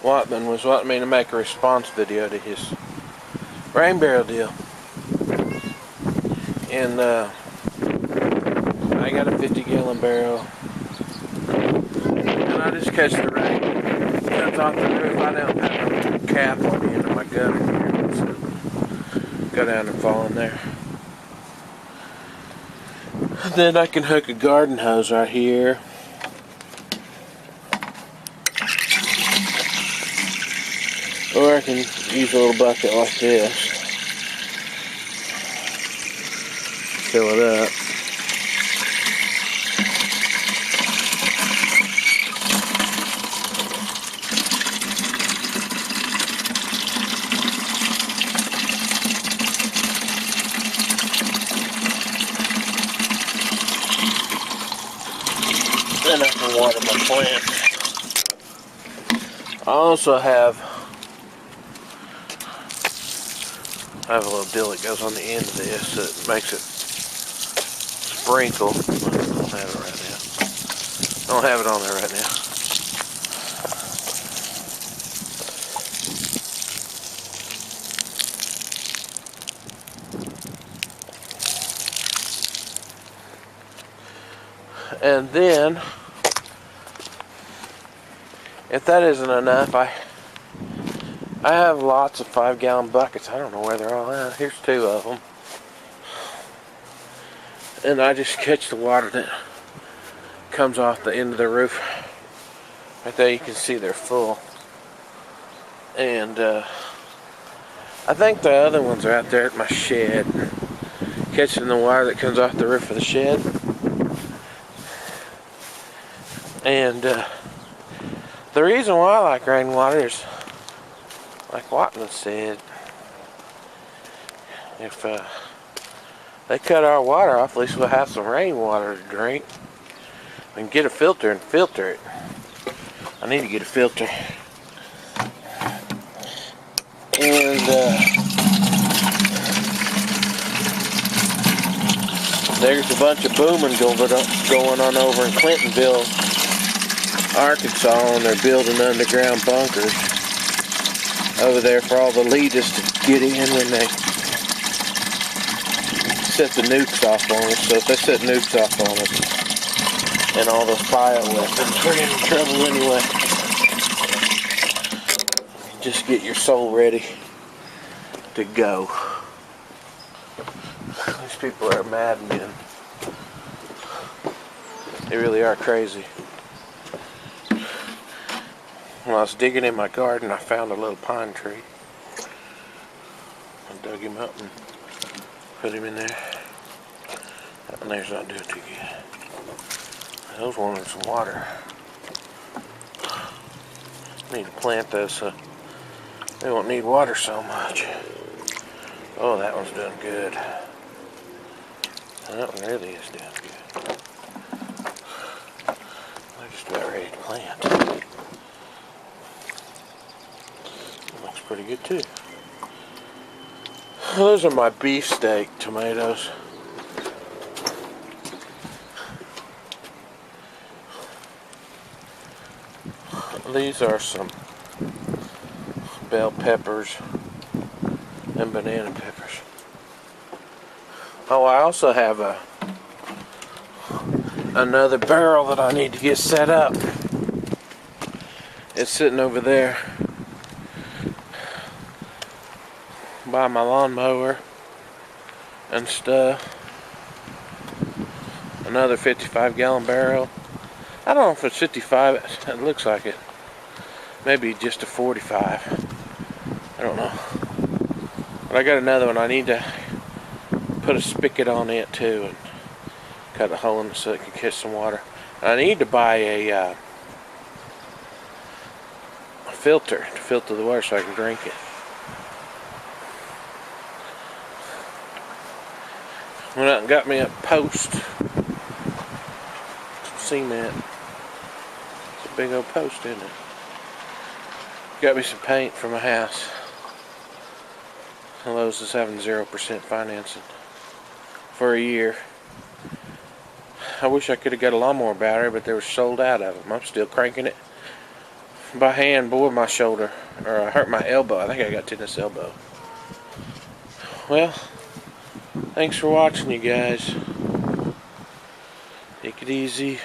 Watman was wanting me to make a response video to his rain barrel deal. And I got a 50-gallon barrel. And I just catch the rain. Comes off the roof. I don't have a cap on the end of my gutter here. So go down and fall in there. Then I can hook a garden hose right here. Or I can use a little bucket like this. Fill it up. Then I can water my plants. I also have a little deal that goes on the end of this that makes it sprinkle. I don't have it right now. I don't have it on there right now. And then, if that isn't enough, I have lots of 5-gallon buckets. I don't know where they're all at. Here's 2 of them. And I just catch the water that comes off the end of the roof. Right there you can see they're full. And I think the other ones are out there at my shed. Catching the water that comes off the roof of the shed. And the reason why I like rainwater is, like Watman said, if they cut our water off, at least we'll have some rainwater to drink. We can get a filter and filter it. I need to get a filter. And there's a bunch of booming going on over in Clintonville, Arkansas, and they're building underground bunkers over there for all the elitists to get in when they set the nukes off on us. So if they set nukes off on us and all those bioweapons, we're in trouble anyway. Just get your soul ready to go. These people are madmen. They really are crazy. When I was digging in my garden, I found a little pine tree. I dug him up and put him in there. That one there's not doing too good. Those wanted some water. I need to plant those so they won't need water so much. Oh, that one's doing good. That one really is doing good. They're just about ready to plant. Looks pretty good too. Those are my beefsteak tomatoes. These are some bell peppers and banana peppers. Oh, I also have another barrel that I need to get set up. It's sitting over there by my lawnmower and stuff. Another 55-gallon barrel. I don't know if it's 55. It looks like it. Maybe just a 45. I don't know. But I got another one. I need to put a spigot on it too and cut a hole in it so it can catch some water. I need to buy a filter to filter the water so I can drink it. Went out and got me a post. Some cement. It's a big old post, isn't it? Got me some paint for my house. Lowe's is having 0% financing for a year. I wish I could have got a lawnmower battery, but they were sold out of them. I'm still cranking it by hand bore my shoulder, or I hurt my elbow. I think I got tennis elbow. Well, thanks for watching, you guys. Take it easy.